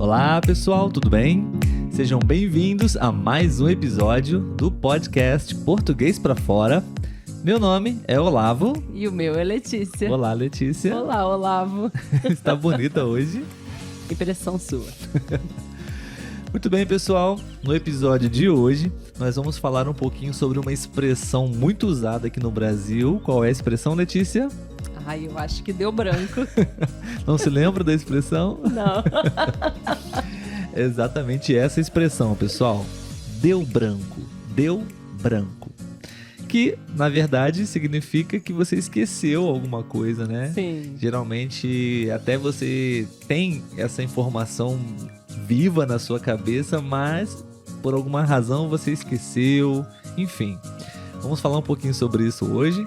Olá pessoal, tudo bem? Sejam bem-vindos a mais um episódio do podcast Português pra Fora. Meu nome é Olavo. E o meu é Letícia. Olá, Letícia. Olá, Olavo. Está bonita hoje? Impressão sua. Muito bem, pessoal. No episódio de hoje, nós vamos falar um pouquinho sobre uma expressão muito usada aqui no Brasil. Qual é a expressão, Letícia? Ai, eu acho que deu branco. Não se lembra da expressão? Não. Exatamente essa expressão, pessoal. Deu branco. Deu branco. Que, na verdade, significa que você esqueceu alguma coisa, né? Sim. Geralmente, até você tem essa informação viva na sua cabeça, mas por alguma razão você esqueceu. Enfim, vamos falar um pouquinho sobre isso hoje.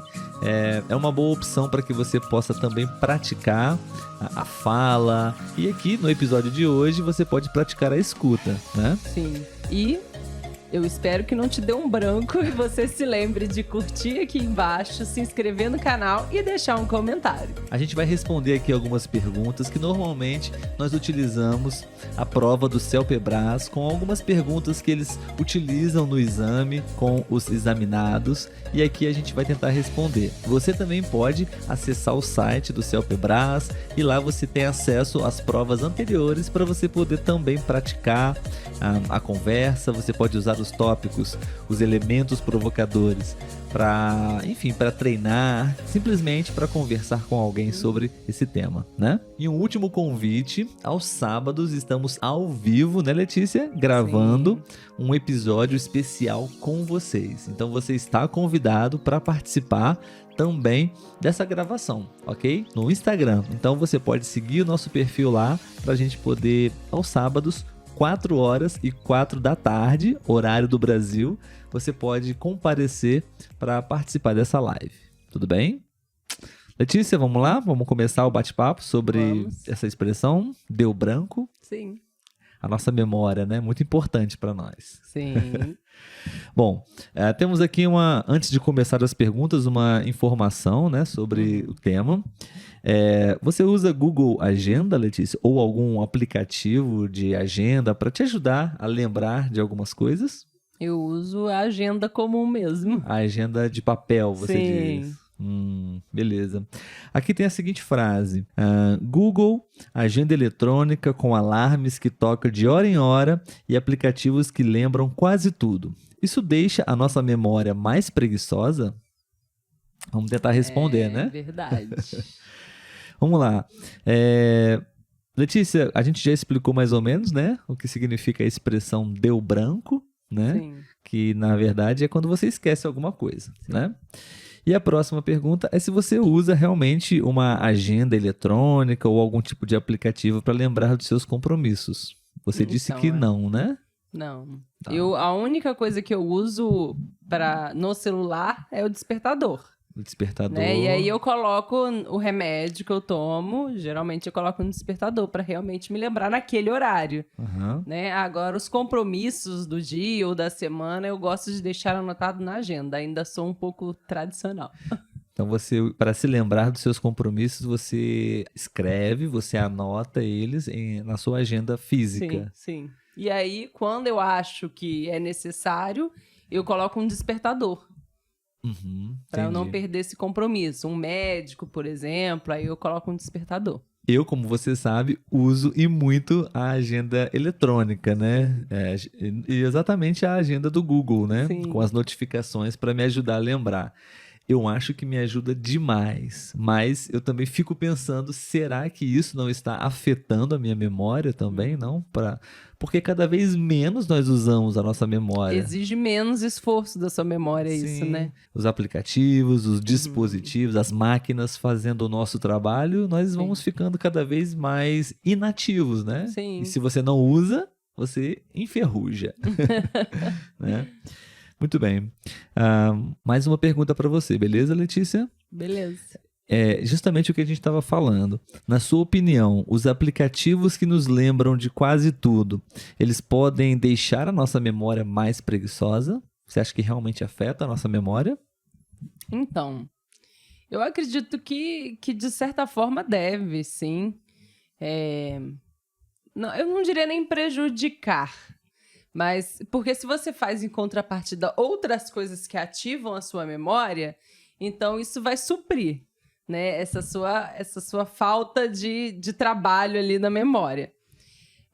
É uma boa opção para que você possa também praticar a fala. E aqui no episódio de hoje você pode praticar a escuta, né? Sim. E eu espero que não te dê um branco e você se lembre de curtir aqui embaixo, se inscrever no canal e deixar um comentário. A gente vai responder aqui algumas perguntas que normalmente nós utilizamos a prova do CELPE-BRAS com algumas perguntas que eles utilizam no exame com os examinados e aqui a gente vai tentar responder. Você também pode acessar o site do CELPE-BRAS e lá você tem acesso às provas anteriores para você poder também praticar a conversa. Você pode usar os tópicos, os elementos provocadores para treinar, simplesmente para conversar com alguém sobre esse tema, né? E um último convite, aos sábados estamos ao vivo, né, Letícia? Gravando um episódio especial com vocês. Então você está convidado para participar também dessa gravação, ok? No Instagram. Então você pode seguir o nosso perfil lá para a gente poder, aos sábados, 4h04 da tarde, horário do Brasil, você pode comparecer para participar dessa live. Tudo bem? Letícia, vamos lá? Vamos começar o bate-papo sobre essa expressão, deu branco? Sim. A nossa memória, né? Muito importante para nós. Sim. Bom, temos aqui antes de começar as perguntas, uma informação, né, sobre o tema. Você usa Google Agenda, Letícia, ou algum aplicativo de agenda para te ajudar a lembrar de algumas coisas? Eu uso a agenda comum mesmo. A agenda de papel, você diz. Beleza. Aqui tem a seguinte frase: Google, agenda eletrônica com alarmes que tocam de hora em hora e aplicativos que lembram quase tudo. Isso deixa a nossa memória mais preguiçosa? Vamos tentar responder, né? É verdade. Vamos lá. Letícia, a gente já explicou mais ou menos, né? O que significa a expressão deu branco, né? Sim. Que, na verdade, é quando você esquece alguma coisa, né? E a próxima pergunta é se você usa realmente uma agenda eletrônica ou algum tipo de aplicativo para lembrar dos seus compromissos. Você disse que não, né? Não. Tá. A única coisa que eu uso no celular é o despertador. O despertador. Né? E aí eu coloco o remédio que eu tomo, geralmente eu coloco no despertador para realmente me lembrar naquele horário. Né? Agora, os compromissos do dia ou da semana, eu gosto de deixar anotado na agenda. Ainda sou um pouco tradicional. Então, você, para se lembrar dos seus compromissos, você escreve, você anota eles na sua agenda física. Sim. E aí, quando eu acho que é necessário, eu coloco um despertador. Para eu não perder esse compromisso. Um médico, por exemplo, aí eu coloco um despertador. Eu, como você sabe, uso e muito a agenda eletrônica, né? E exatamente a agenda do Google, né? Sim. Com as notificações para me ajudar a lembrar. Eu acho que me ajuda demais, mas eu também fico pensando, será que isso não está afetando a minha memória também? Não? Porque cada vez menos nós usamos a nossa memória. Exige menos esforço da sua memória. Sim. Isso, né? Os aplicativos, os dispositivos, as máquinas fazendo o nosso trabalho, nós vamos ficando cada vez mais inativos, né? Sim. E se você não usa, você enferruja. Né? Muito bem. Mais uma pergunta para você, beleza, Letícia? Beleza. Justamente o que a gente estava falando. Na sua opinião, os aplicativos que nos lembram de quase tudo, eles podem deixar a nossa memória mais preguiçosa? Você acha que realmente afeta a nossa memória? Então, eu acredito que de certa forma deve, sim. Não, eu não diria nem prejudicar. Mas, porque se você faz em contrapartida outras coisas que ativam a sua memória, então isso vai suprir, né, essa sua falta de trabalho ali na memória.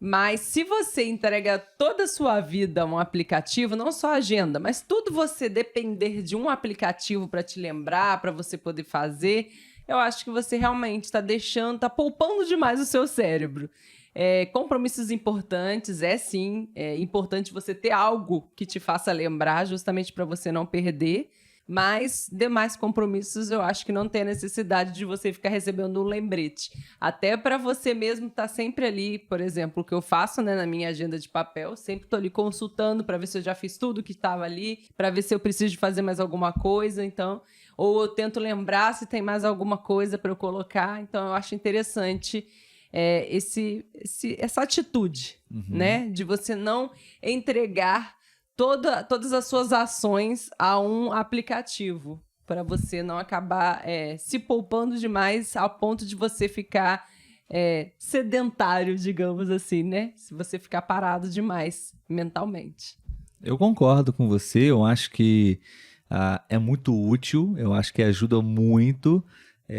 Mas se você entrega toda a sua vida a um aplicativo, não só a agenda, mas tudo você depender de um aplicativo para te lembrar, para você poder fazer, eu acho que você realmente está poupando demais o seu cérebro. Compromissos importantes, sim, é importante você ter algo que te faça lembrar, justamente para você não perder. Mas demais compromissos eu acho que não tem a necessidade de você ficar recebendo um lembrete. Até para você mesmo estar sempre ali, por exemplo, o que eu faço, né, na minha agenda de papel, sempre estou ali consultando para ver se eu já fiz tudo que estava ali, para ver se eu preciso de fazer mais alguma coisa, então, ou eu tento lembrar se tem mais alguma coisa para eu colocar. Então eu acho interessante essa atitude, né, de você não entregar todas as suas ações a um aplicativo, para você não acabar se poupando demais ao ponto de você ficar sedentário, digamos assim, né? Se você ficar parado demais mentalmente. Eu concordo com você, eu acho que é muito útil, eu acho que ajuda muito.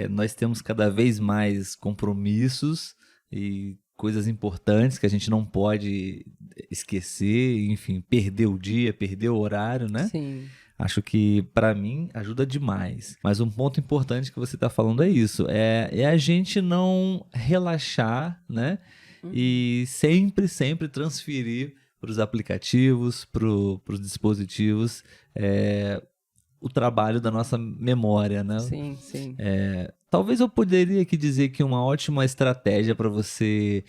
Nós temos cada vez mais compromissos e coisas importantes que a gente não pode esquecer, enfim, perder o dia, perder o horário, né? Sim. Acho que, para mim, ajuda demais. Mas um ponto importante que você está falando é isso, é a gente não relaxar, né? E sempre transferir para os aplicativos, para os dispositivos, o trabalho da nossa memória, né? Sim, sim. Talvez eu poderia aqui dizer que uma ótima estratégia para você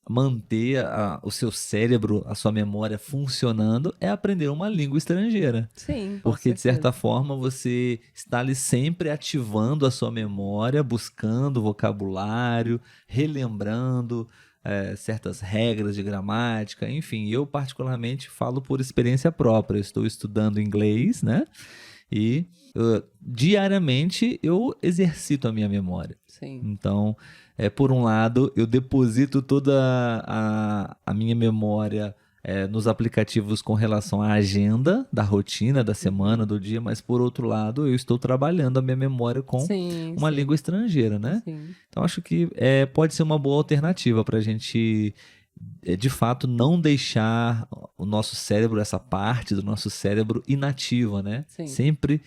manter o seu cérebro, a sua memória funcionando é aprender uma língua estrangeira. Sim, porque de certa forma você está ali sempre ativando a sua memória, buscando vocabulário, relembrando certas regras de gramática, enfim. Eu particularmente falo por experiência própria. Eu estou estudando inglês, né? E diariamente eu exercito a minha memória. Sim. Então, por um lado, eu deposito toda a minha memória nos aplicativos com relação à agenda da rotina, da semana, do dia, mas por outro lado, eu estou trabalhando a minha memória com uma língua estrangeira, né? Sim. Então, acho que pode ser uma boa alternativa para a gente de fato não deixar o nosso cérebro, essa parte do nosso cérebro inativa, né? Sim. Sempre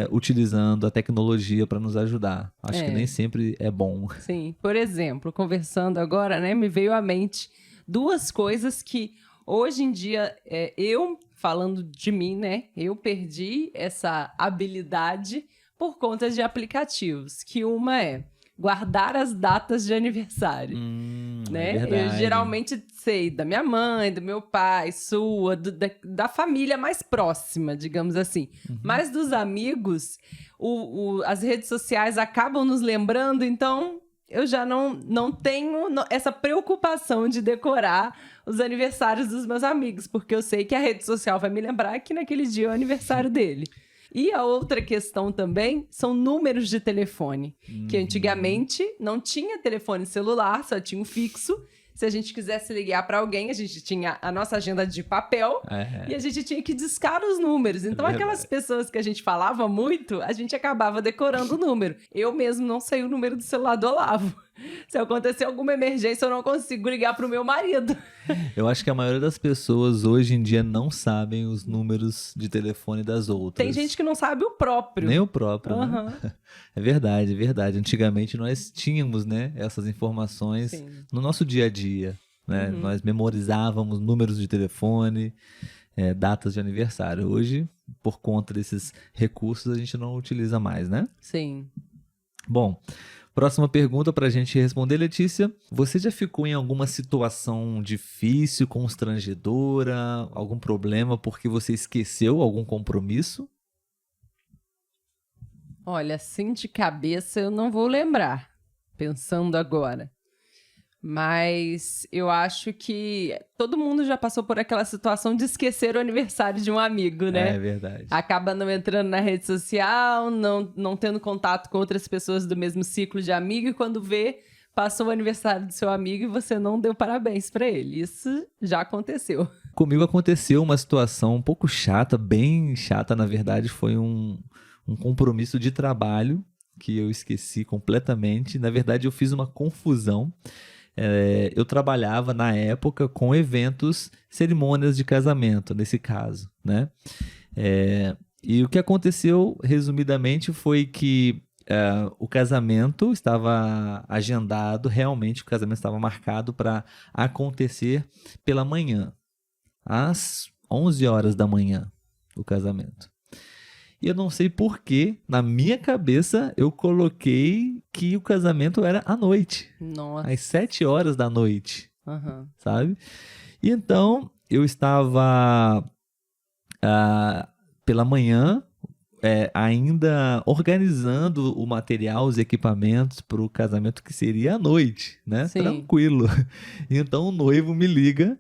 utilizando a tecnologia para nos ajudar. Acho que nem sempre é bom. Sim, por exemplo, conversando agora, né, me veio à mente duas coisas que hoje em dia, eu, falando de mim, né, eu perdi essa habilidade por conta de aplicativos, que uma é guardar as datas de aniversário, né? Eu geralmente sei da minha mãe, do meu pai, sua, da família mais próxima, digamos assim. Mas dos amigos, as redes sociais acabam nos lembrando, então eu já não tenho essa preocupação de decorar os aniversários dos meus amigos, porque eu sei que a rede social vai me lembrar que naquele dia é o aniversário dele. E a outra questão também são números de telefone, que antigamente não tinha telefone celular, só tinha um fixo. Se a gente quisesse ligar para alguém, a gente tinha a nossa agenda de papel e a gente tinha que discar os números. Então, aquelas pessoas que a gente falava muito, a gente acabava decorando o número. Eu mesmo não sei o número do celular do Olavo. Se acontecer alguma emergência, eu não consigo ligar pro meu marido. Eu acho que a maioria das pessoas hoje em dia não sabem os números de telefone das outras. Tem gente que não sabe o próprio. Nem o próprio, né? É verdade, é verdade. Antigamente nós tínhamos, né, essas informações no nosso dia a dia, né? Nós memorizávamos números de telefone, datas de aniversário. Hoje, por conta desses recursos, a gente não utiliza mais, né? Sim. Bom, próxima pergunta para a gente responder, Letícia. Você já ficou em alguma situação difícil, constrangedora, algum problema porque você esqueceu algum compromisso? Olha, assim de cabeça eu não vou lembrar, pensando agora. Mas eu acho que todo mundo já passou por aquela situação de esquecer o aniversário de um amigo, né? É verdade. Acaba não entrando na rede social, não tendo contato com outras pessoas do mesmo ciclo de amigo, e quando vê, passou o aniversário do seu amigo e você não deu parabéns pra ele. Isso já aconteceu. Comigo aconteceu uma situação um pouco chata, bem chata, na verdade, foi um compromisso de trabalho que eu esqueci completamente. Na verdade, eu fiz uma confusão. Eu trabalhava na época com eventos, cerimônias de casamento, nesse caso, né? E o que aconteceu, resumidamente, foi que o casamento estava agendado, realmente o casamento estava marcado para acontecer pela manhã, às 11 horas da manhã, o casamento. E eu não sei por que, na minha cabeça, eu coloquei que o casamento era à noite. Nossa. Às 7 horas da noite, Uhum. sabe? E então, eu estava pela manhã, ainda organizando o material, os equipamentos para o casamento que seria à noite, né? Sim. Tranquilo. E então, o noivo me liga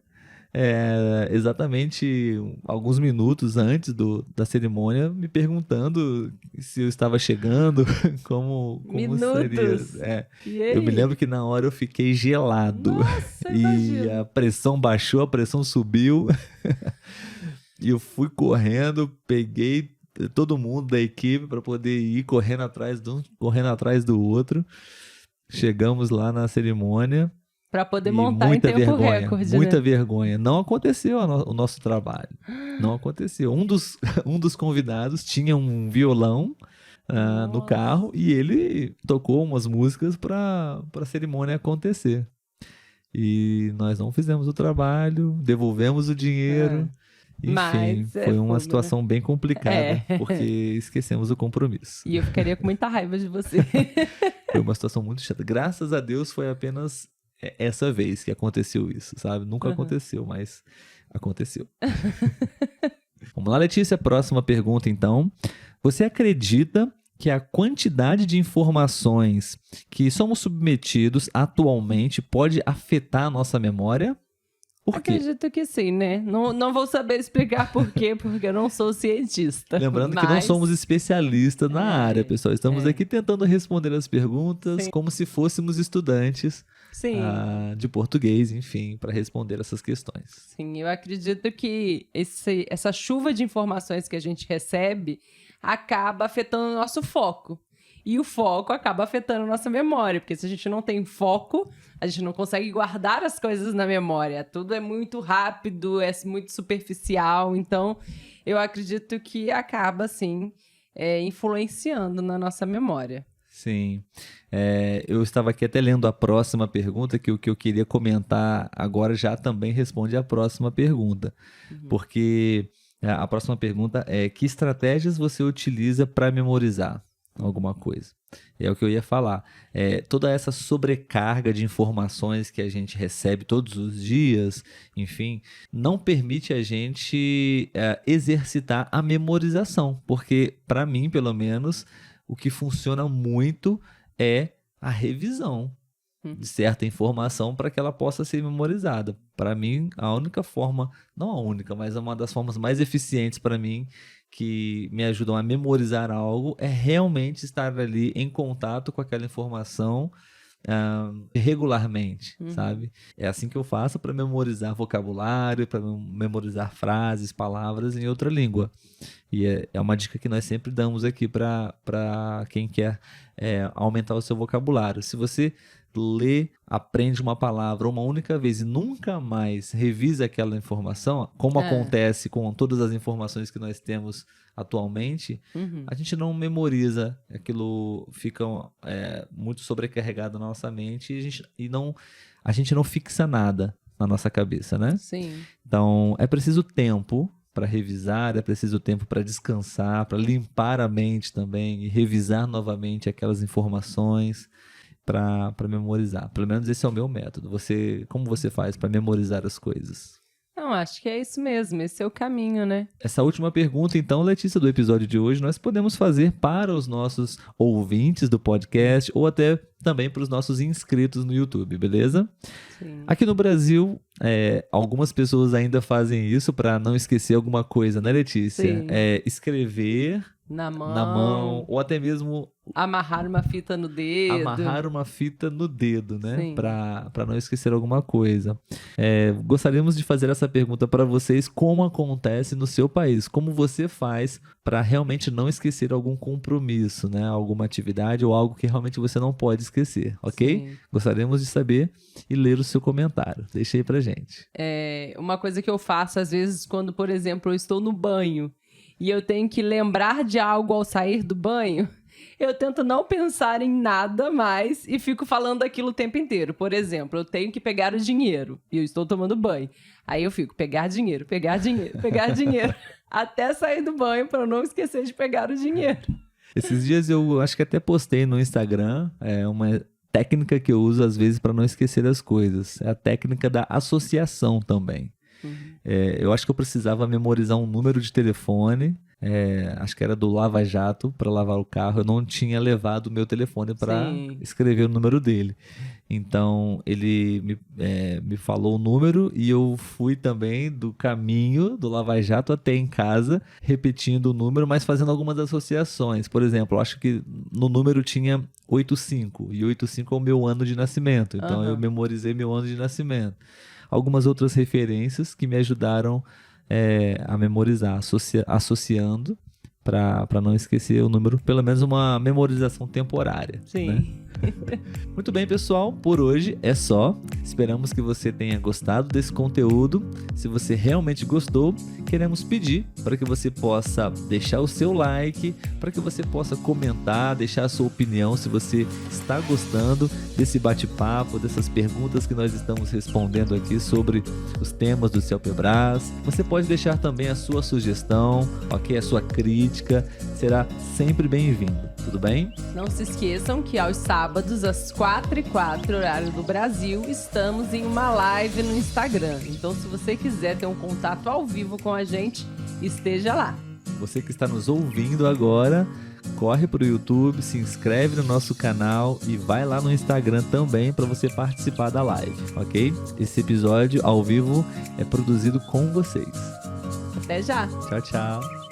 exatamente alguns minutos antes da cerimônia, me perguntando se eu estava chegando, como seria. Eu me lembro que na hora eu fiquei gelado. Nossa, e imagino. a pressão baixou, a pressão subiu. E eu fui correndo, peguei todo mundo da equipe para poder ir correndo atrás de um, correndo atrás do outro. Chegamos lá na cerimônia. Pra poder montar em tempo recorde, muita né? vergonha. Não aconteceu o nosso trabalho. Não aconteceu. Um dos convidados tinha um violão no carro e ele tocou umas músicas para a cerimônia acontecer. E nós não fizemos o trabalho, devolvemos o dinheiro. Enfim, Mas foi uma situação bem complicada, porque esquecemos o compromisso. E eu ficaria com muita raiva de você. Foi uma situação muito chata. Graças a Deus foi apenas essa vez que aconteceu isso, sabe? Nunca aconteceu, mas aconteceu. Vamos lá, Letícia, próxima pergunta então. Você acredita que a quantidade de informações que somos submetidos atualmente pode afetar a nossa memória? Por quê? Acredito que sim, né? Não vou saber explicar por quê, porque eu não sou cientista. Lembrando que não somos especialistas na área, pessoal. Estamos aqui tentando responder as perguntas como se fôssemos estudantes de português, enfim, para responder essas questões. Sim, eu acredito que essa chuva de informações que a gente recebe acaba afetando o nosso foco. E o foco acaba afetando a nossa memória, porque se a gente não tem foco, a gente não consegue guardar as coisas na memória. Tudo é muito rápido, é muito superficial. Então, eu acredito que acaba, sim, influenciando na nossa memória. Sim. Eu estava aqui até lendo a próxima pergunta, que o que eu queria comentar agora já também responde à próxima pergunta. Porque a próxima pergunta é: que estratégias você utiliza para memorizar alguma coisa? É o que eu ia falar. Toda essa sobrecarga de informações que a gente recebe todos os dias, enfim, não permite a gente exercitar a memorização. Porque, para mim, pelo menos, o que funciona muito é a revisão de certa informação para que ela possa ser memorizada. Para mim, a única forma, não a única, mas uma das formas mais eficientes para mim, que me ajudam a memorizar algo, é realmente estar ali em contato com aquela informação regularmente, sabe? É assim que eu faço para memorizar vocabulário, para memorizar frases, palavras em outra língua. E é uma dica que nós sempre damos aqui para quem quer aumentar o seu vocabulário. Se você lê, aprende uma palavra uma única vez e nunca mais revisa aquela informação, como acontece com todas as informações que nós temos atualmente, a gente não memoriza, aquilo fica muito sobrecarregado na nossa mente e a gente não fixa nada na nossa cabeça, né? Sim. Então, é preciso tempo para revisar, é preciso tempo para descansar, para limpar a mente também e revisar novamente aquelas informações para memorizar. Pelo menos esse é o meu método. Como você faz para memorizar as coisas? Não, acho que é isso mesmo. Esse é o caminho, né? Essa última pergunta, então, Letícia, do episódio de hoje, nós podemos fazer para os nossos ouvintes do podcast ou até também para os nossos inscritos no YouTube, beleza? Sim. Aqui no Brasil, algumas pessoas ainda fazem isso para não esquecer alguma coisa, né, Letícia? Sim. Escrever na mão, ou até mesmo amarrar uma fita no dedo. Amarrar uma fita no dedo, né? Sim. Para não esquecer alguma coisa. Gostaríamos de fazer essa pergunta para vocês: como acontece no seu país? Como você faz para realmente não esquecer algum compromisso, né? Alguma atividade ou algo que realmente você não pode esquecer, ok? Sim. Gostaríamos de saber e ler o seu comentário. Deixa aí pra gente. Uma coisa que eu faço às vezes quando, por exemplo, eu estou no banho e eu tenho que lembrar de algo ao sair do banho, eu tento não pensar em nada mais e fico falando aquilo o tempo inteiro. Por exemplo, eu tenho que pegar o dinheiro e eu estou tomando banho. Aí eu fico, pegar dinheiro, pegar dinheiro, pegar dinheiro, até sair do banho para eu não esquecer de pegar o dinheiro. Esses dias eu acho que até postei no Instagram uma técnica que eu uso às vezes para não esquecer as coisas. É a técnica da associação também. Eu acho que eu precisava memorizar um número de telefone, acho que era do Lava Jato, para lavar o carro. Eu não tinha levado o meu telefone para escrever o número dele. Então ele me falou o número e eu fui também do caminho do Lava Jato até em casa, repetindo o número, mas fazendo algumas associações. Por exemplo, eu acho que no número tinha 85 e 85 é o meu ano de nascimento. Então eu memorizei meu ano de nascimento. Algumas outras referências que me ajudaram a memorizar, associando para não esquecer o número, pelo menos uma memorização temporária. Sim. Né? Muito bem, pessoal, por hoje é só. Esperamos que você tenha gostado desse conteúdo. Se você realmente gostou, queremos pedir para que você possa deixar o seu like, para que você possa comentar, deixar a sua opinião se você está gostando desse bate-papo, dessas perguntas que nós estamos respondendo aqui sobre os temas do CELPE-BRAS. Você pode deixar também a sua sugestão, ok? A sua crítica será sempre bem-vindo. Tudo bem? Não se esqueçam que aos sábados, às 4h04, horário do Brasil, estamos em uma live no Instagram. Então, se você quiser ter um contato ao vivo com a gente, esteja lá. Você que está nos ouvindo agora, corre para o YouTube, se inscreve no nosso canal e vai lá no Instagram também para você participar da live, ok? Esse episódio ao vivo é produzido com vocês. Até já! Tchau, tchau!